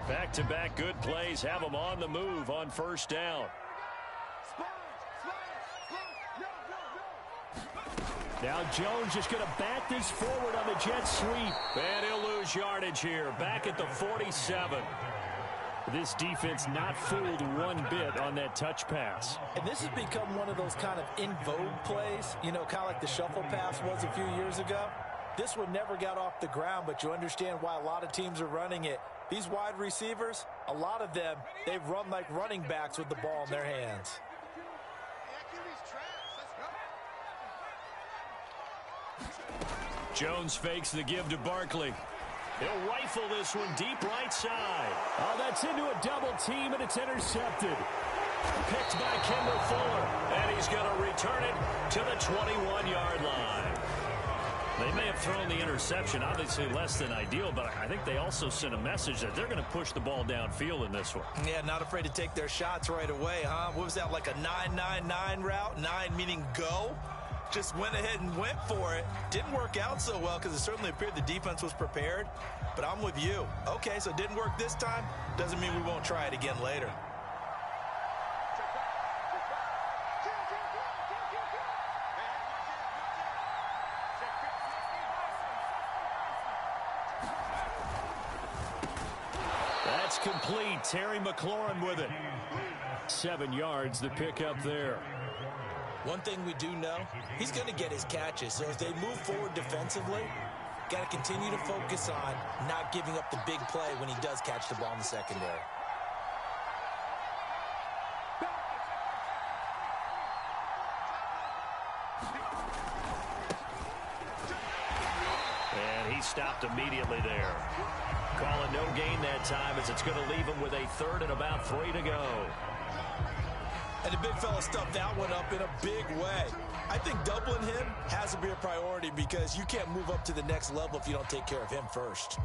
Back-to-back good plays have them on the move on first down. Now Jones just going to bat this forward on the jet sweep. And he'll lose yardage here. Back at the 47. This defense not fooled one bit on that touch pass. And this has become one of those kind of in vogue plays, you know, kind of like the shuffle pass was a few years ago. This one never got off the ground, but you understand why a lot of teams are running it. These wide receivers, a lot of them, they've run like running backs with the ball in their hands. Jones fakes the give to Barkley. He'll rifle this one deep right side. Oh, that's into a double team, and it's intercepted. Picked by Kendall Fuller, and he's going to return it to the 21-yard line. They may have thrown the interception, obviously less than ideal, but I think they also sent a message that they're going to push the ball downfield in this one. Yeah, not afraid to take their shots right away, huh? What was that, like a 9-9-9 route? 9 meaning go? Just went ahead and went for it. Didn't work out so well because it certainly appeared the defense was prepared. But I'm with you. Okay, so it didn't work this time. Doesn't mean we won't try it again later. That's complete. Terry McLaurin with it. 7 yards, the pickup there. One thing we do know, he's going to get his catches. So as they move forward defensively, got to continue to focus on not giving up the big play when he does catch the ball in the secondary. And he stopped immediately there. Calling no gain that time as it's going to leave him with a 3rd and about 3 to go. And the big fella stuffed that one up in a big way. I think doubling him has to be a priority because you can't move up to the next level if you don't take care of him first.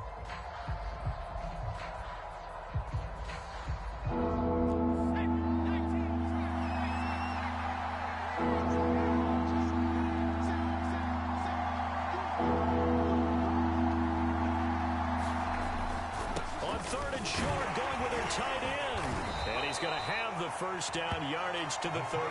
On 3rd and short, going with their tight end. And he's going to have the first down yardage to the 35.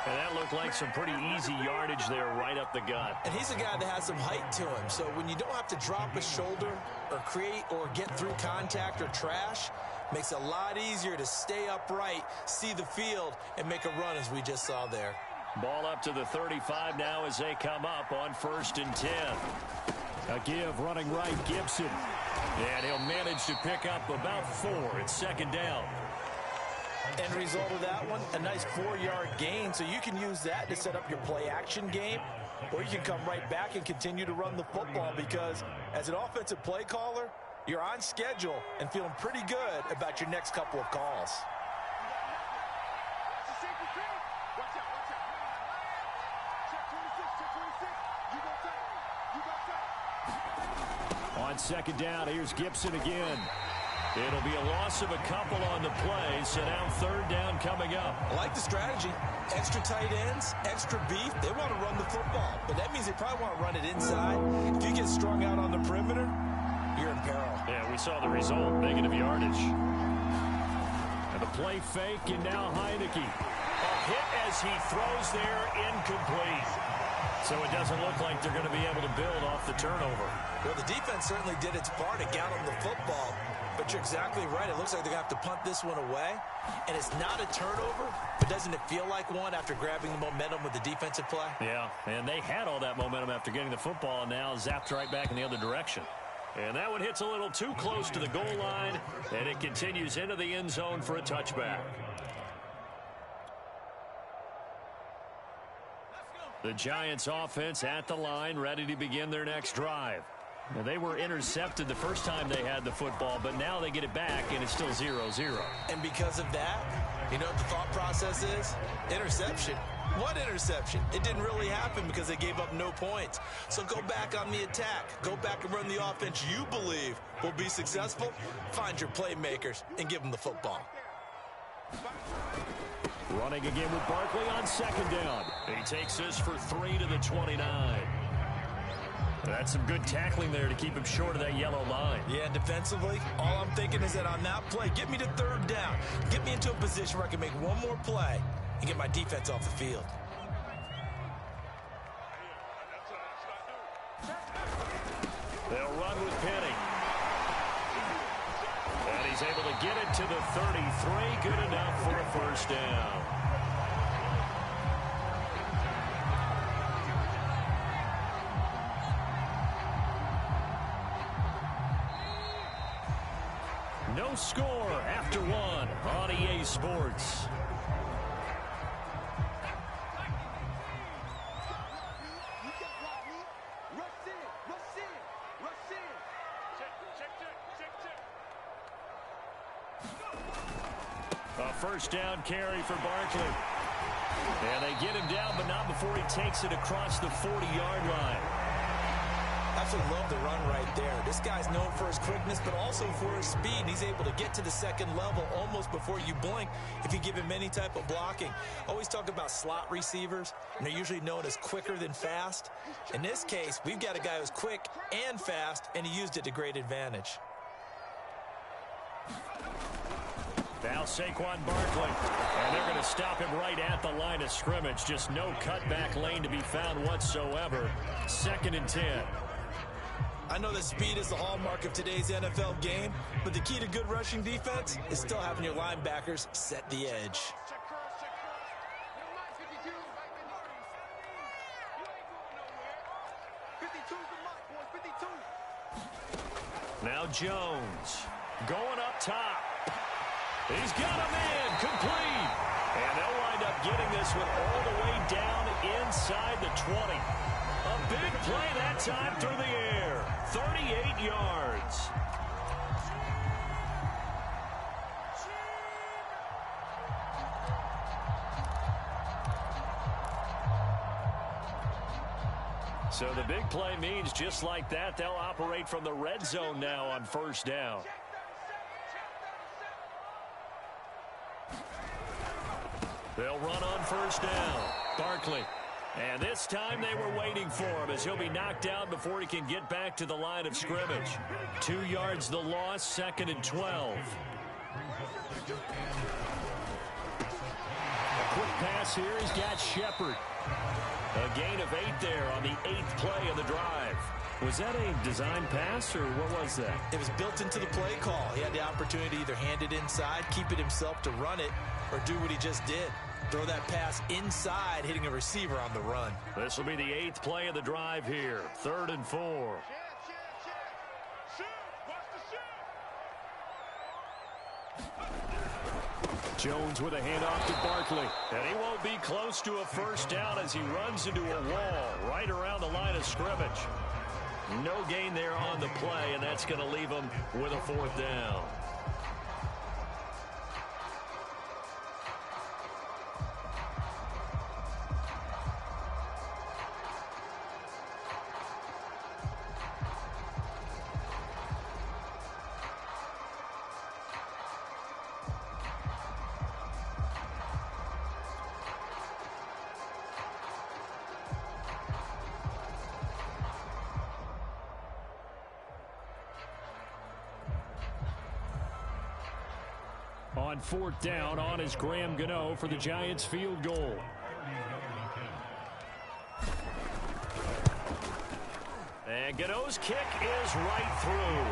And that looked like some pretty easy yardage there right up the gut. And he's a guy that has some height to him. So when you don't have to drop a shoulder or create or get through contact or trash, makes it a lot easier to stay upright, see the field, and make a run as we just saw there. Ball up to the 35 now as they come up on 1st and 10. A give running right, Gibson. And he'll manage to pick up about 4. It's 2nd down. End result of that one, a nice 4-yard gain. So you can use that to set up your play-action game, or you can come right back and continue to run the football because as an offensive play caller, you're on schedule and feeling pretty good about your next couple of calls. On 2nd down, here's Gibson again. It'll be a loss of a couple on the play, so now 3rd down coming up. I like the strategy. Extra tight ends, extra beef. They want to run the football, but that means they probably want to run it inside. If you get strung out on the perimeter, you're in peril. Yeah, we saw the result, negative yardage. And the play fake, and now Heineke. A hit as he throws there, incomplete. So it doesn't look like they're going to be able to build off the turnover. Well, the defense certainly did its part to get them the football. But you're exactly right. It looks like they're going to have to punt this one away. And it's not a turnover, but doesn't it feel like one after grabbing the momentum with the defensive play? Yeah, and they had all that momentum after getting the football, and now zapped right back in the other direction. And that one hits a little too close to the goal line, and it continues into the end zone for a touchback. The Giants offense at the line, ready to begin their next drive. Now, they were intercepted the first time they had the football, but now they get it back, and it's still 0-0. And because of that, you know what the thought process is? Interception. What interception? It didn't really happen because they gave up no points. So go back on the attack. Go back and run the offense you believe will be successful. Find your playmakers and give them the football. Running again with Barkley on 2nd down. He takes this for 3 to the 29. That's some good tackling there to keep him short of that yellow line. Yeah, and defensively, all I'm thinking is that on that play, get me to third down. Get me into a position where I can make one more play and get my defense off the field. They'll run with Penny. And he's able to get it to the 33. Good enough for a first down. No score after one on EA Sports. A first down carry for Barkley. And they get him down, but not before he takes it across the 40-yard line. Absolutely love the run right there. This guy's known for his quickness, but also for his speed. He's able to get to the second level almost before you blink if you give him any type of blocking. Always talk about slot receivers, and they're usually known as quicker than fast. In this case, we've got a guy who's quick and fast, and he used it to great advantage. Now Saquon Barkley, and they're going to stop him right at the line of scrimmage. Just no cutback lane to be found whatsoever. 2nd and 10. I know that speed is the hallmark of today's NFL game, but the key to good rushing defense is still having your linebackers set the edge. Now Jones going up top. He's got him in, complete. And they'll wind up getting this one all the way down inside the 20. A big play that time through the air. 38 yards. So the big play means just like that, they'll operate from the red zone now on first down. They'll run on first down. Barkley. And this time they were waiting for him as he'll be knocked down before he can get back to the line of scrimmage. 2 yards the loss, 2nd and 12. A quick pass here. He's got Shepard. A gain of 8 there on the 8th play of the drive. Was that a design pass, or what was that? It was built into the play call. He had the opportunity to either hand it inside, keep it himself to run it, or do what he just did. Throw that pass inside, hitting a receiver on the run. This will be the 8th play of the drive here. 3rd and 4. Jones with a handoff to Barkley. And he won't be close to a first down as he runs into a wall right around the line of scrimmage. No gain there on the play, and that's going to leave him with a 4th down. On 4th down, on is Graham Gano for the Giants field goal. And Gano's kick is right through.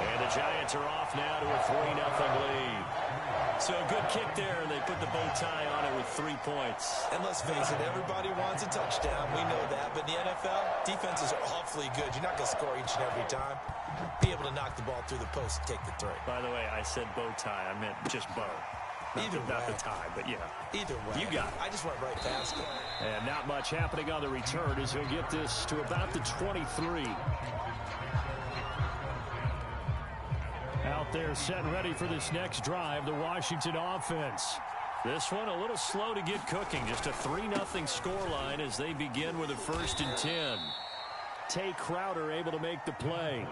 And the Giants are off now to a 3-0 lead. So a good kick there, and they put the bow tie on it with 3 points. And let's face it, everybody wants a touchdown. We know that. But in the NFL, defenses are awfully good. You're not going to score each and every time. Be able to knock the ball through the post and take the throw. By the way, I said bow tie. I meant just bow. Not the tie, but yeah. Either way. You got it. I just went right past it. And not much happening on the return as he'll get this to about the 23. Out there set and ready for this next drive, the Washington offense. This one a little slow to get cooking. Just a 3-0 scoreline as they begin with a 1st and 10. Tay Crowder able to make the play.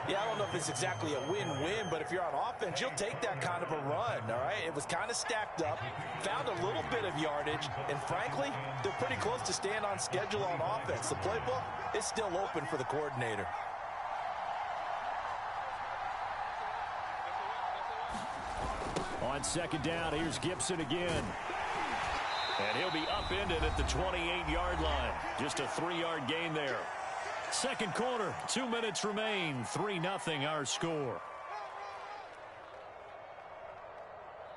Yeah, I don't know if it's exactly a win-win, but if you're on offense, you'll take that kind of a run, all right? It was kind of stacked up, found a little bit of yardage, and frankly, they're pretty close to staying on schedule on offense. The playbook is still open for the coordinator. On second down, here's Gibson again. And he'll be upended at the 28-yard line. Just a 3-yard gain there. Second quarter, 2 minutes remain. 3-0 our score.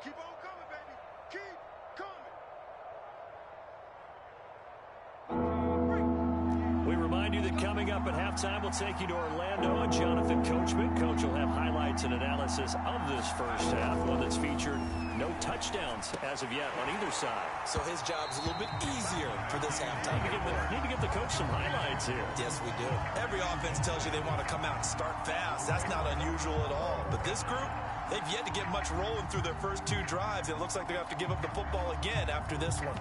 Keep on coming, baby. Keep coming. We remind you that coming up at halftime, we'll take you to Orlando and Jonathan Coachman. Coach will have highlights and analysis of this first half, one that's featured no touchdowns as of yet on either side. So his job's a little bit easier for this halftime. Need to give the coach some highlights here. Yes, we do. Every offense tells you they want to come out and start fast. That's not unusual at all. But this group, they've yet to get much rolling through their first 2 drives. It looks like they have to give up the football again after this one.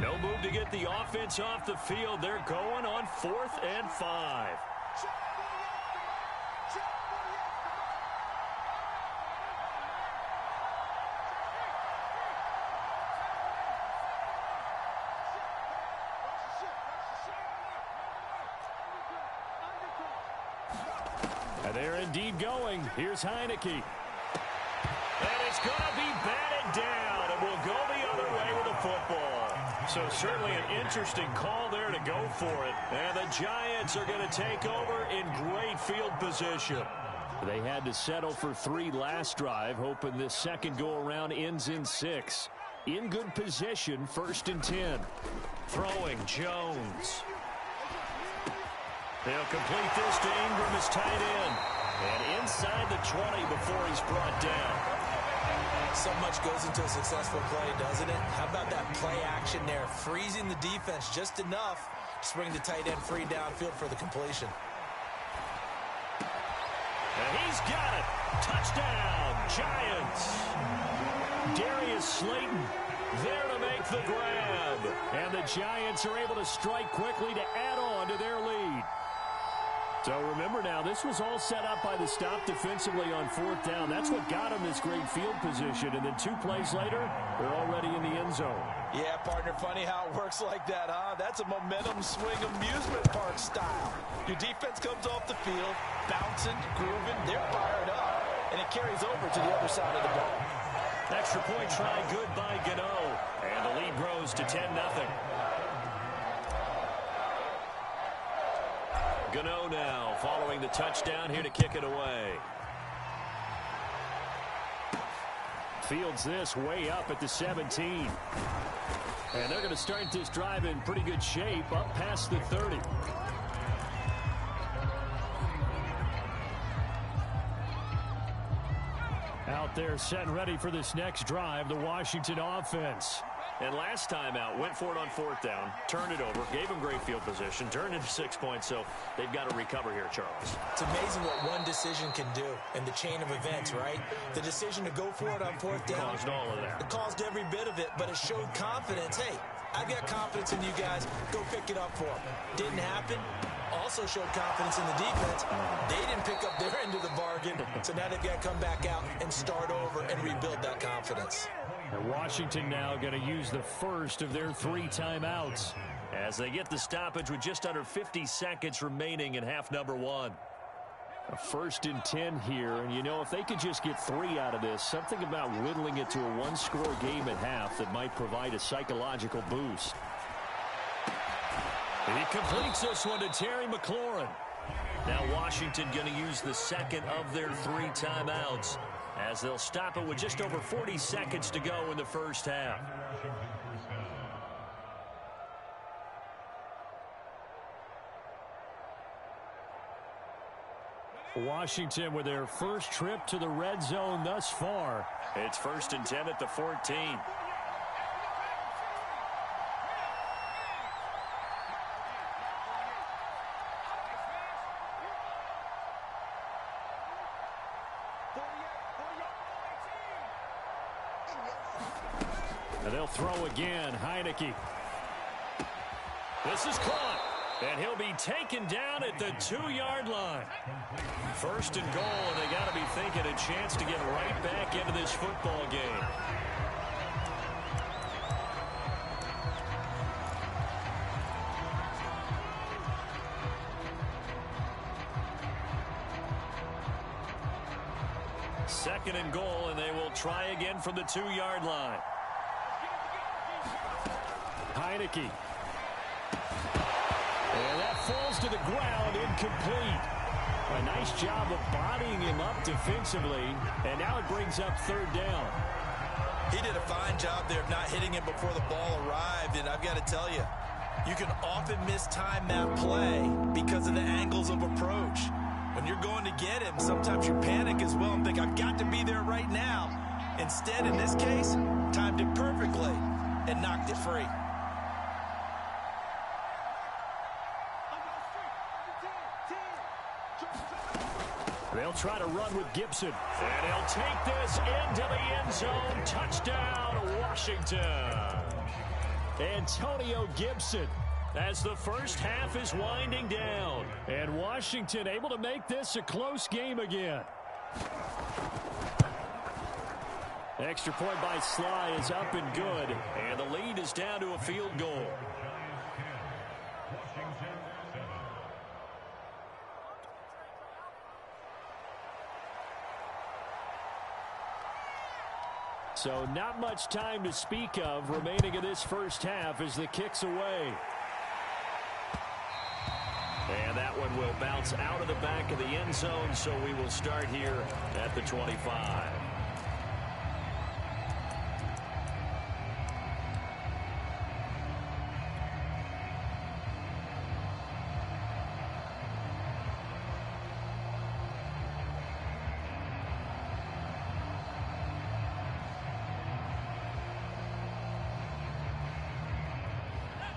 No move to get the offense off the field. They're going on 4th and 5. And they're indeed going. Here's Heineke. And it's going to be batted down. And we'll go the other way with the football. So certainly an interesting call there to go for it. And the Giants are going to take over in great field position. They had to settle for 3 last drive, hoping this second go-around ends in 6. In good position, 1st and 10. Throwing Jones. They'll complete this to Ingram as tight end. And inside the 20 before he's brought down. So much goes into a successful play, doesn't it? How about that play action there? Freezing the defense just enough to bring the tight end free downfield for the completion. And he's got it. Touchdown, Giants. Darius Slayton there to make the grab. And the Giants are able to strike quickly to add on to their lead. So remember now, this was all set up by the stop defensively on 4th down. That's what got them this great field position. And then 2 plays later, they're already in the end zone. Yeah, partner, funny how it works like that, huh? That's a momentum swing amusement park style. Your defense comes off the field, bouncing, grooving, they're fired up. And it carries over to the other side of the ball. Extra point try good by Gano. And the lead grows to 10-0. Gano now following the touchdown here to kick it away. Fields this way up at the 17. And they're going to start this drive in pretty good shape up past the 30. Out there set and ready for this next drive, the Washington offense. And last time out, went for it on 4th down, turned it over, gave them great field position, turned into 6 points, so they've got to recover here, Charles. It's amazing what one decision can do in the chain of events, right? The decision to go for it on 4th down. Caused all of that. It caused every bit of it, but it showed confidence. Hey, I've got confidence in you guys. Go pick it up for them. Didn't happen. Also showed confidence in the defense. They didn't pick up their end of the bargain, so now they've got to come back out and start over and rebuild that confidence. And Washington now going to use the first of their 3 timeouts as they get the stoppage with just under 50 seconds remaining in half number 1. A 1st and 10 here, and you know, if they could just get 3 out of this, something about whittling it to a 1-score game at half that might provide a psychological boost. He completes this one to Terry McLaurin. Now Washington going to use the second of their 3 timeouts as they'll stop it with just over 40 seconds to go in the first half. Washington with their first trip to the red zone thus far. It's 1st and 10 at the 14. And they'll throw again. Heineke. This is caught. And he'll be taken down at the 2-yard line. First and goal, and they got to be thinking a chance to get right back into this football game. Second and goal, and they will try again from the 2-yard line. Heineke. And that falls to the ground, incomplete. A nice job of bodying him up defensively, and now it brings up third down. He did a fine job there of not hitting him before the ball arrived, and I've got to tell you, you can often mistime that play because of the angles of approach. When you're going to get him, sometimes you panic as well and think, I've got to be there right now. Instead, in this case, timed it perfectly and knocked it free. They'll try to run with Gibson. And he'll take this into the end zone. Touchdown, Washington. Antonio Gibson, as the first half is winding down. And Washington able to make this a close game again. Extra point by Sly is up and good. And the lead is down to a field goal. So not much time to speak of remaining in this first half as the kick's away. And that one will bounce out of the back of the end zone, so we will start here at the 25.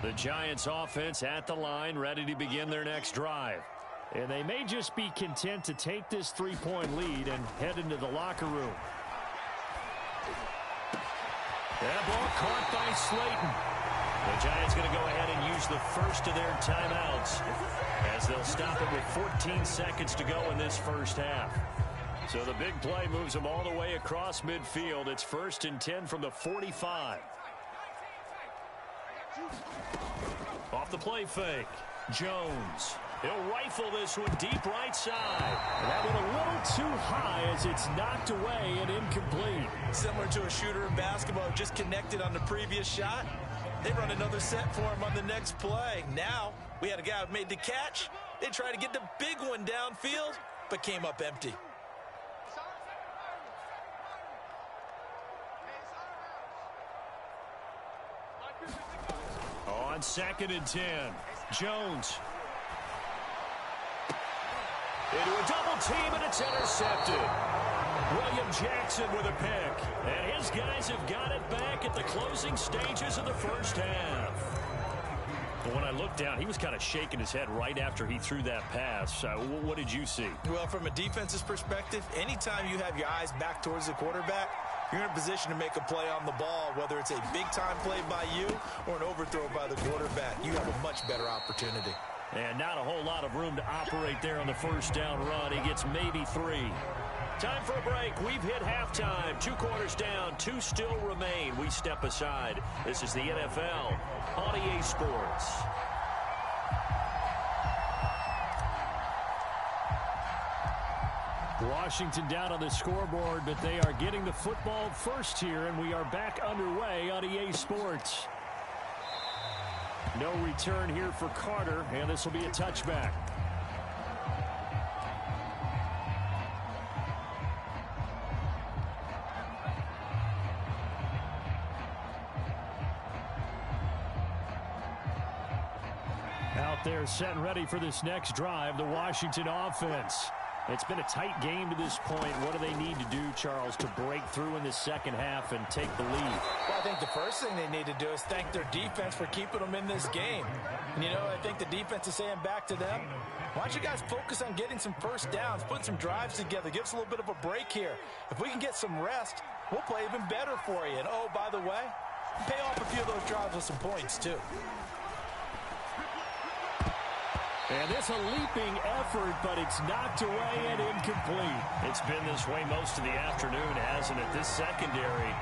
The Giants offense at the line, ready to begin their next drive. And they may just be content to take this 3-point lead and head into the locker room. That ball caught by Slayton. The Giants going to go ahead and use the first of their timeouts as they'll stop it with 14 seconds to go in this first half. So the big play moves them all the way across midfield. It's 1st and 10 from the 45. Off the play fake. Jones. He'll rifle this one deep right side. And that one a little too high as it's knocked away and incomplete. Similar to a shooter in basketball, just connected on the previous shot. They run another set for him on the next play. Now, we had a guy who made the catch. They tried to get the big one downfield, but came up empty. On 2nd and 10, Jones. Into a double team, and it's intercepted. William Jackson with a pick. And his guys have got it back at the closing stages of the first half. But when I looked down, he was kind of shaking his head right after he threw that pass. What did you see? Well, from a defense's perspective, anytime you have your eyes back towards the quarterback, you're in a position to make a play on the ball, whether it's a big-time play by you or an overthrow by the quarterback. You have a much better opportunity. And not a whole lot of room to operate there on the first down run. He gets maybe 3. Time for a break. We've hit halftime. 2 quarters down. 2 still remain. We step aside. This is the NFL on EA Sports. Washington down on the scoreboard, but they are getting the football first here, and we are back underway on EA Sports. No return here for Carter, and this will be a touchback. Out there set and ready for this next drive, the Washington offense. It's been a tight game to this point. What do they need to do, Charles, to break through in the second half and take the lead? Well, I think the first thing they need to do is thank their defense for keeping them in this game. And, I think the defense is saying back to them, why don't you guys focus on getting some first downs, put some drives together, give us a little bit of a break here. If we can get some rest, we'll play even better for you. And, oh, by the way, pay off a few of those drives with some points, too. And it's a leaping effort, but it's knocked away and incomplete. It's been this way most of the afternoon, hasn't it? This secondary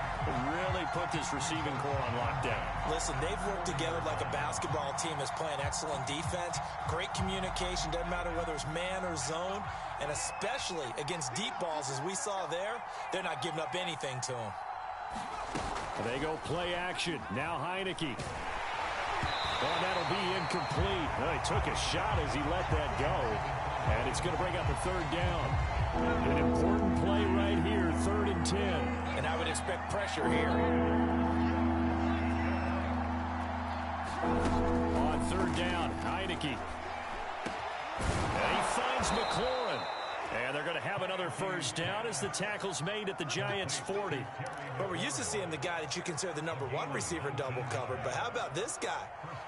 really put this receiving core on lockdown. Listen, they've worked together like a basketball team that's playing excellent defense. Great communication, doesn't matter whether it's man or zone. And especially against deep balls, as we saw there, they're not giving up anything to them. They go play action. Now Heineke. Oh, that'll be incomplete. Well, he took a shot as he let that go. And it's going to bring up a third down. An important play right here, 3rd and 10. And I would expect pressure here. On 3rd down, Heineke. And he finds McLaurin. And they're going to have another first down as the tackle's made at the Giants' 40. But we're used to seeing the guy that you consider the number 1 receiver double covered. But how about this guy?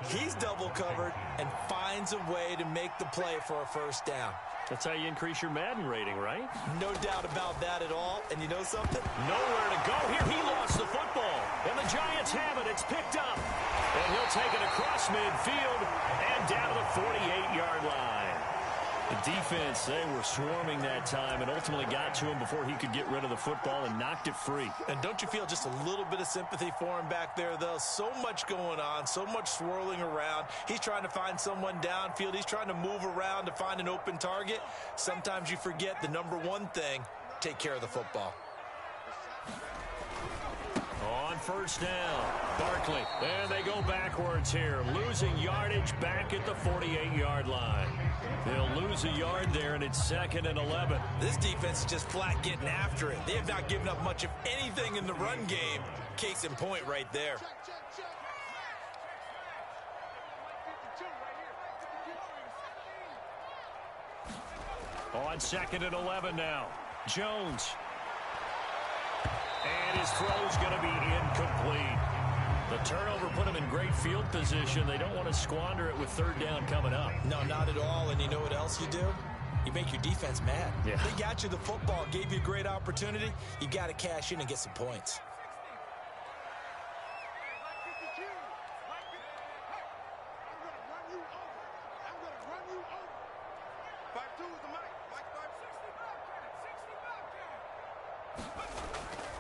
He's double covered and finds a way to make the play for a first down. That's how you increase your Madden rating, right? No doubt about that at all. And you know something? Nowhere to go here. He lost the football. And the Giants have it. It's picked up. And he'll take it across midfield and down to the 48-yard line. The defense, they were swarming that time and ultimately got to him before he could get rid of the football and knocked it free. And don't you feel just a little bit of sympathy for him back there, though? So much going on, so much swirling around. He's trying to find someone downfield. He's trying to move around to find an open target. Sometimes you forget the number 1 thing, take care of the football. On first down, Barkley. And they go backwards here, losing yardage back at the 48-yard line. They'll lose a yard there, and it's 2nd and 11. This defense is just flat getting after it. They have not given up much of anything in the run game. Case in point right there. On 2nd and 11 now, Jones. And his throw's going to be incomplete. The turnover put him in great field position. They don't want to squander it with 3rd down coming up. No, not at all. And you know what else you do? You make your defense mad. Yeah. They got you the football, gave you a great opportunity. You got to cash in and get some points.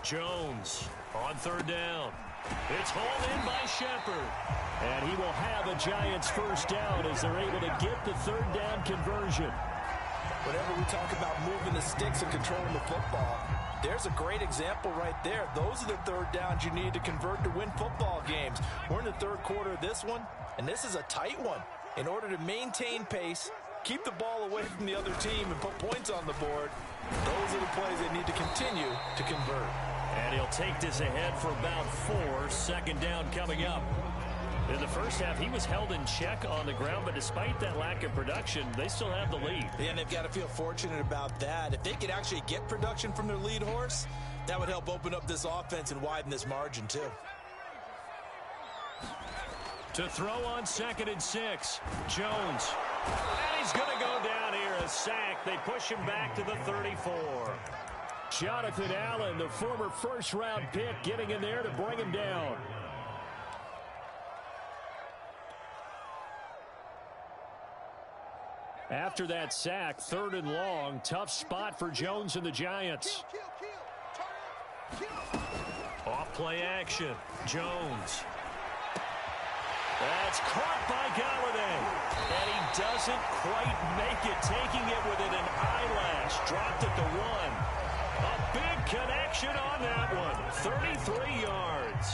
Jones on 3rd down. It's hauled in by Shepard. And he will have a Giants first down as they're able to get the 3rd down conversion. Whenever we talk about moving the sticks and controlling the football, there's a great example right there. Those are the 3rd downs you need to convert to win football games. We're in the 3rd quarter of this one, and this is a tight one. In order to maintain pace, keep the ball away from the other team, and put points on the board, those are the plays they need to continue to convert. And he'll take this ahead for about 4. 2nd down coming up. In the first half, he was held in check on the ground, but despite that lack of production, they still have the lead. And they've got to feel fortunate about that. If they could actually get production from their lead horse, that would help open up this offense and widen this margin, too. To throw on 2nd and 6, Jones. And he's going to go down here, a sack. They push him back to the 34. Jonathan Allen, the former first-round pick, getting in there to bring him down. After that sack, 3rd and long, tough spot for Jones and the Giants. Off play action, Jones. That's caught by Galladay. And he doesn't quite make it, taking it within an eyelash. Dropped at the 1. A big connection on that one. 33 yards.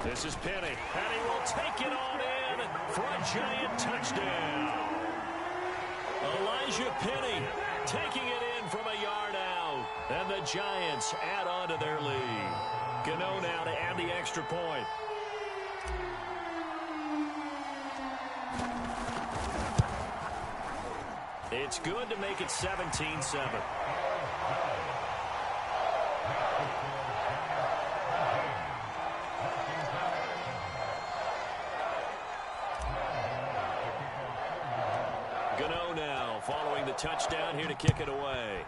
This is Penny, and he will take it on in for a Giant touchdown. Elijah Penny taking it in from a yard out, and the Giants add on to their lead. Gano now to add the extra point. it's good to make it 17-7. Gano now following the touchdown here to kick it away.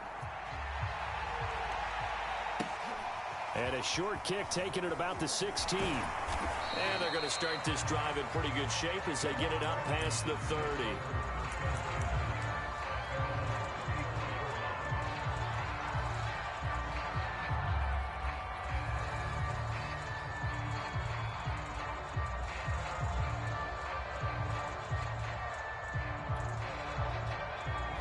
And a short kick taken at about the 16. And they're going to start this drive in pretty good shape as they get it up past the 30.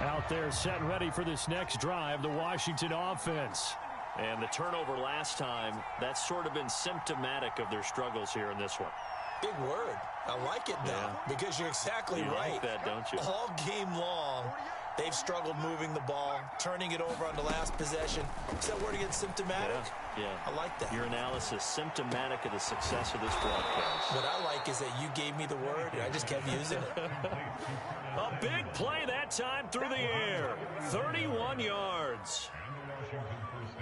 Out there set and ready for this next drive, the Washington offense. And the turnover last time, that's sort of been symptomatic of their struggles here in this one. Big word. I like it now because you're exactly right. Like that, don't you? All game long, they've struggled moving the ball, turning it over on the last possession. Is that word again, symptomatic? Yeah. I like that. Your analysis, symptomatic of the success of this broadcast. What I like is that you gave me the word, and I just kept using it. A big play that time through the air. 31 yards.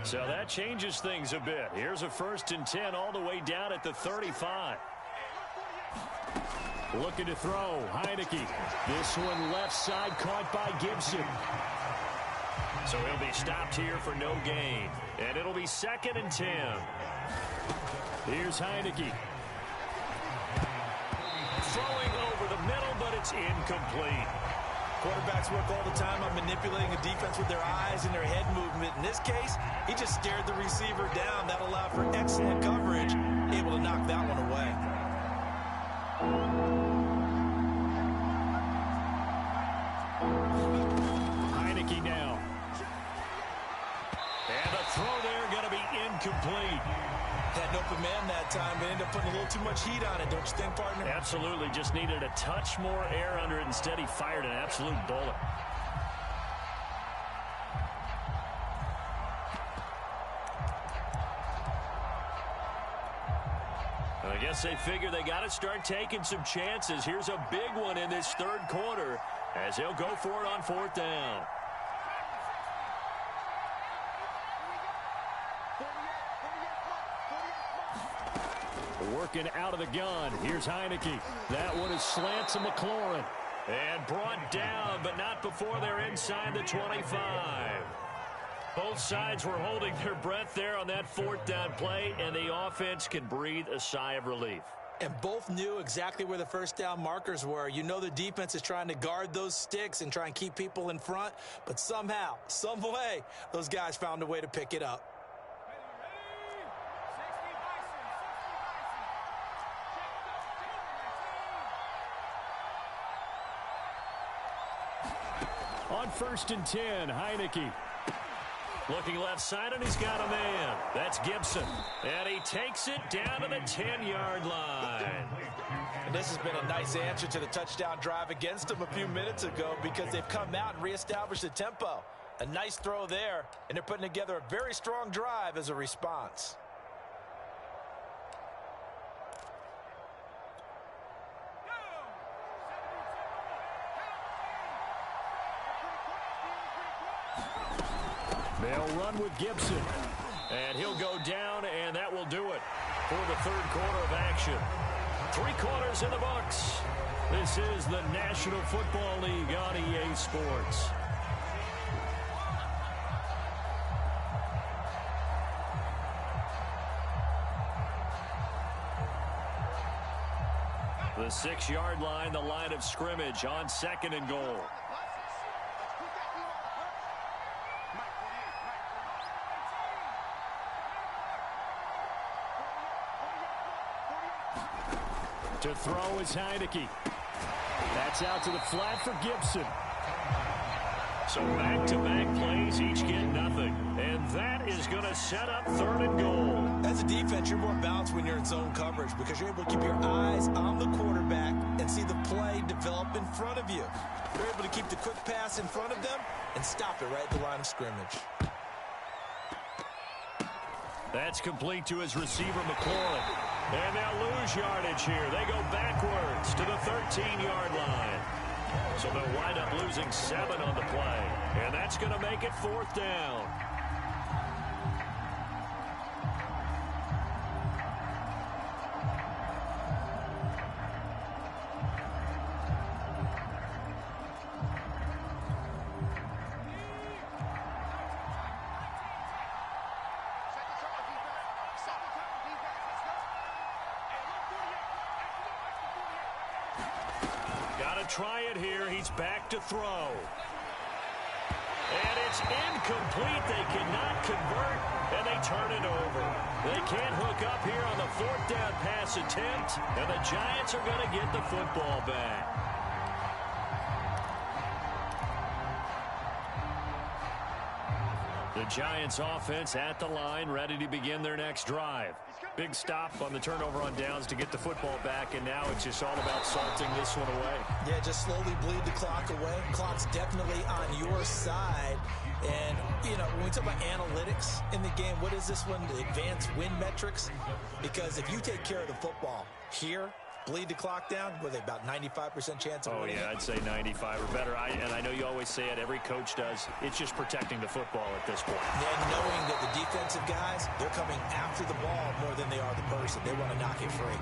So that changes things a bit. Here's a 1st and 10 all the way down at the 35. Looking to throw, Heineke. This one left side caught by Gibson. So he'll be stopped here for no gain. And it'll be 2nd and 10. Here's Heineke. Throwing over the middle, but it's incomplete. Quarterbacks work all the time on manipulating a defense with their eyes and their head movement. In this case, he just stared the receiver down. That allowed for excellent coverage, able to knock that one away. Heineke now. And the throw there going to be incomplete. Had an open man that time, but ended up putting a little too much heat on it, don't you think, partner? Absolutely. Just needed a touch more air under it. Instead, he fired an absolute bullet. I guess they figure they got to start taking some chances. Here's a big one in this 3rd quarter as they'll go for it on 4th down. Working out of the gun. Here's Heineke. That one is slant to McLaurin. And brought down, but not before they're inside the 25. Both sides were holding their breath there on that 4th down play, and the offense can breathe a sigh of relief. And both knew exactly where the 1st down markers were. You know the defense is trying to guard those sticks and try and keep people in front, but somehow, some way, those guys found a way to pick it up. On 1st and 10, Heineke. Looking left side, and he's got a man. That's Gibson. And he takes it down to the 10-yard line. And this has been a nice answer to the touchdown drive against them a few minutes ago because they've come out and reestablished the tempo. A nice throw there, and they're putting together a very strong drive as a response. They'll run with Gibson. And he'll go down, and that will do it for the 3rd quarter of action. 3 quarters in the books. This is the National Football League on EA Sports. The 6-yard line, the line of scrimmage on 2nd and goal. To throw is Heineke. That's out to the flat for Gibson. So back-to-back plays, each get nothing. And that is going to set up 3rd and goal. As a defense, you're more balanced when you're in zone coverage because you're able to keep your eyes on the quarterback and see the play develop in front of you. You're able to keep the quick pass in front of them and stop it right at the line of scrimmage. That's complete to his receiver, McLaurin. And they'll lose yardage here. They go backwards to the 13-yard line. So they'll wind up losing 7 on the play. And that's going to make it 4th down. Try it here. He's back to throw. And it's incomplete. They cannot convert, and they turn it over. They can't hook up here on the 4th down pass attempt, and the Giants are going to get the football back. The Giants offense at the line, ready to begin their next drive. Big stop on the turnover on downs to get the football back, and now it's just all about salting this one away. Yeah, just slowly bleed the clock away. Clock's definitely on your side. And, you know, when we talk about analytics in the game, what is this one? The advanced win metrics? Because if you take care of the football here, bleed the clock down, with about 95% chance of winning. Oh, yeah, I'd say 95 or better. And I know you always say it, every coach does. It's just protecting the football at this point. And knowing that the defensive guys, they're coming after the ball more than they are the person. They want to knock it free.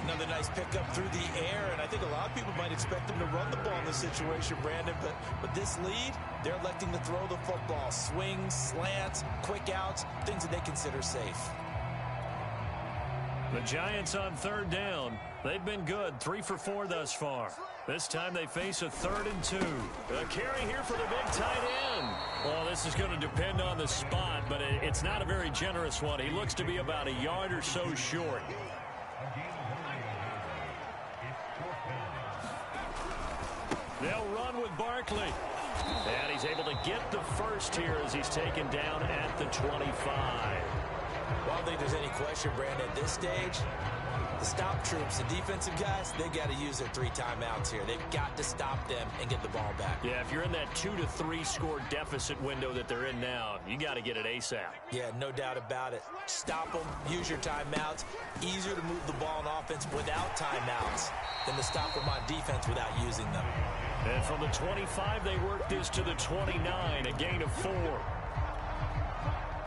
Another nice pickup through the air, and I think a lot of people might expect them to run the ball in this situation, Brandon, but with this lead, they're electing to throw the football. Swings, slants, quick outs, things that they consider safe. The Giants on 3rd down. They've been good, 3 for 4 thus far. This time they face a 3rd and 2. A carry here for the big tight end. Well, this is going to depend on the spot, but it's not a very generous one. He looks to be about a yard or so short. They'll run with Barkley. And he's able to get the first here as he's taken down at the 25. Well, I don't think there's any question, Brandon, at this stage, the stop troops, the defensive guys, they got to use their 3 timeouts here. They've got to stop them and get the ball back. Yeah, if you're in that 2 to 3 score deficit window that they're in now, you got to get it ASAP. Yeah, no doubt about it. Stop them, use your timeouts. Easier to move the ball on offense without timeouts than to stop them on defense without using them. And from the 25, they work this to the 29, a gain of 4.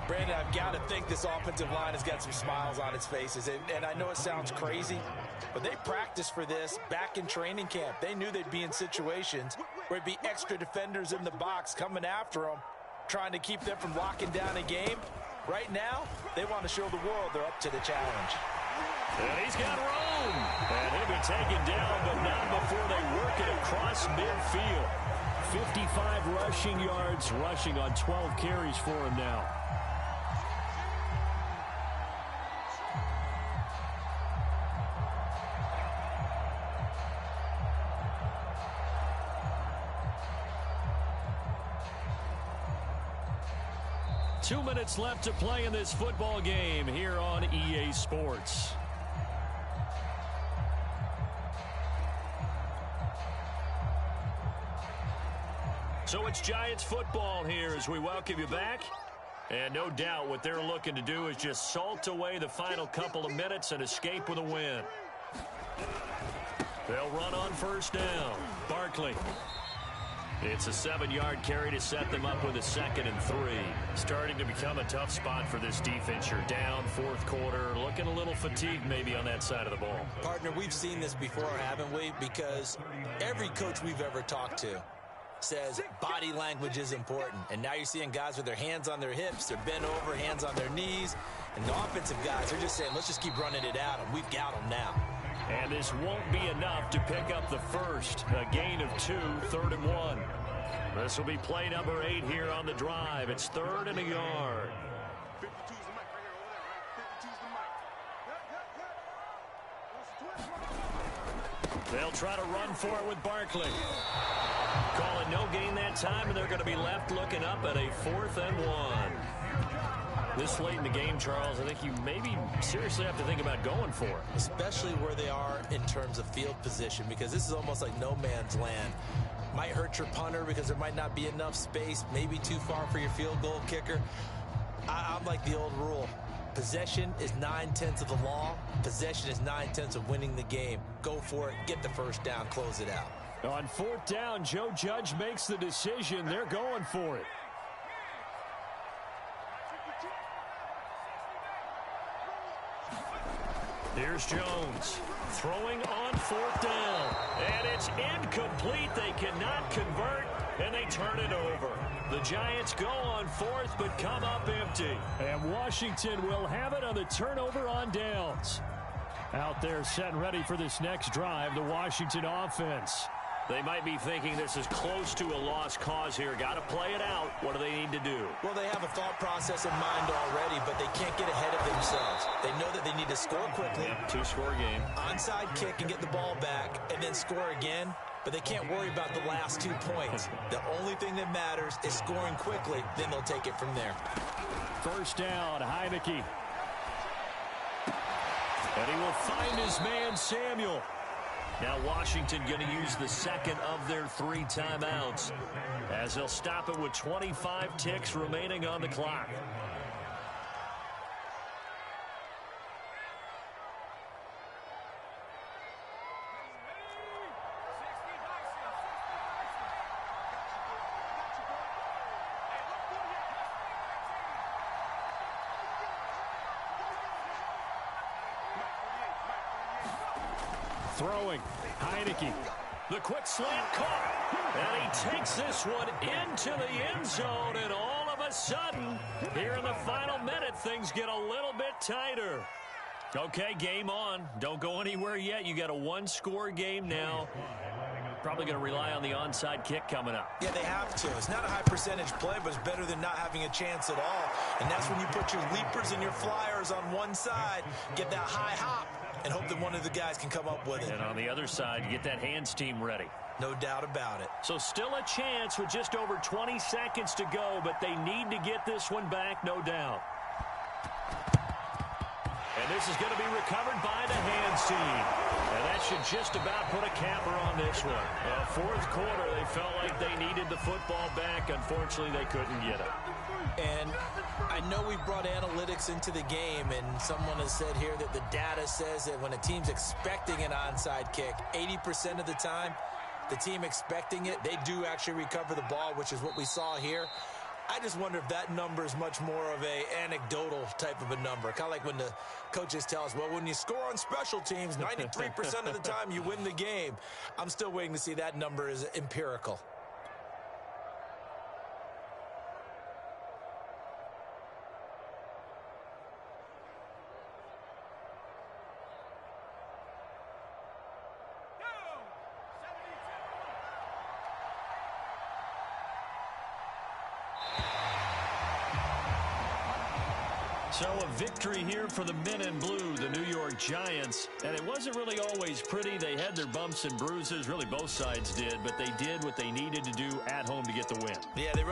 Brandon, I've got to think this offensive line has got some smiles on its faces. And I know it sounds crazy, but they practiced for this back in training camp. They knew they'd be in situations where it'd be extra defenders in the box coming after them, trying to keep them from locking down a game. Right now, they want to show the world they're up to the challenge. And he's got room. And he'll be taken down, but not before they work it across midfield. 55 rushing yards, rushing on 12 carries for him now. Two minutes left to play in this football game here on EA Sports. So it's Giants football here as we welcome you back. And no doubt what they're looking to do is just salt away the final couple of minutes and escape with a win. They'll run on 1st down. Barkley. It's a 7-yard carry to set them up with a 2nd and 3. Starting to become a tough spot for this defense. You're down 4th quarter, looking a little fatigued maybe on that side of the ball. Partner, we've seen this before, haven't we? Because every coach we've ever talked to says body language is important. And now you're seeing guys with their hands on their hips, they're bent over, hands on their knees. And the offensive guys are just saying, let's just keep running it at them. We've got them now. And this won't be enough to pick up the first. A gain of 2, 3rd and 1. This will be play number 8 here on the drive. It's 3rd and a yard. They'll try to run for it with Barkley. Calling no gain that time, and they're going to be left looking up at a 4th and 1. This late in the game, Charles, I think you maybe seriously have to think about going for it. Especially where they are in terms of field position, because this is almost like no man's land. Might hurt your punter because there might not be enough space, maybe too far for your field goal kicker. I'm like the old rule. Possession is 9/10 of the law. Possession is 9/10 of winning the game. Go for it, get the first down, close it out. On fourth down, Joe Judge makes the decision. They're going for it. Here's Jones throwing on fourth down. And it's incomplete. They cannot convert, and they turn it over. The Giants go on fourth, but come up empty. And Washington will have it on the turnover on downs. Out there set and ready for this next drive, the Washington offense. They might be thinking this is close to a lost cause here. Got to play it out. What do they need to do? Well, they have a thought process in mind already, but they can't get ahead of themselves. They know that they need to score quickly. Yep, two-score game. Onside kick and get the ball back and then score again. But they can't worry about the last 2 points. The only thing that matters is scoring quickly. Then they'll take it from there. First down, Heineke. And he will find his man, Samuel. Now Washington going to use the second of their 3 timeouts as they'll stop it with 25 ticks remaining on the clock. Throwing, Heineke. The quick slant caught. And he takes this one into the end zone. And all of a sudden, here in the final minute, things get a little bit tighter. Okay, game on. Don't go anywhere yet. You got a 1-score game now. Probably going to rely on the onside kick coming up. Yeah, they have to. It's not a high percentage play, but it's better than not having a chance at all. And that's when you put your leapers and your flyers on one side, get that high hop, and hope that one of the guys can come up with it. And on the other side, you get that hands team ready. No doubt about it. So still a chance with just over 20 seconds to go, but they need to get this one back, no doubt. And this is going to be recovered by the hands team. And that should just about put a capper on this one. Fourth quarter, they felt like they needed the football back. Unfortunately, they couldn't get it. And I know we brought analytics into the game, and someone has said here that the data says that when a team's expecting an onside kick, 80% of the time, the team expecting it, they do actually recover the ball, which is what we saw here. I just wonder if that number is much more of a anecdotal type of a number. Kind of like when the coaches tell us, well, when you score on special teams, 93% of the time you win the game. I'm still waiting to see that number is empirical. So a victory here for the men in blue, the New York Giants. And it wasn't really always pretty. They had their bumps and bruises. Really, both sides did. But they did what they needed to do at home to get the win. Yeah, they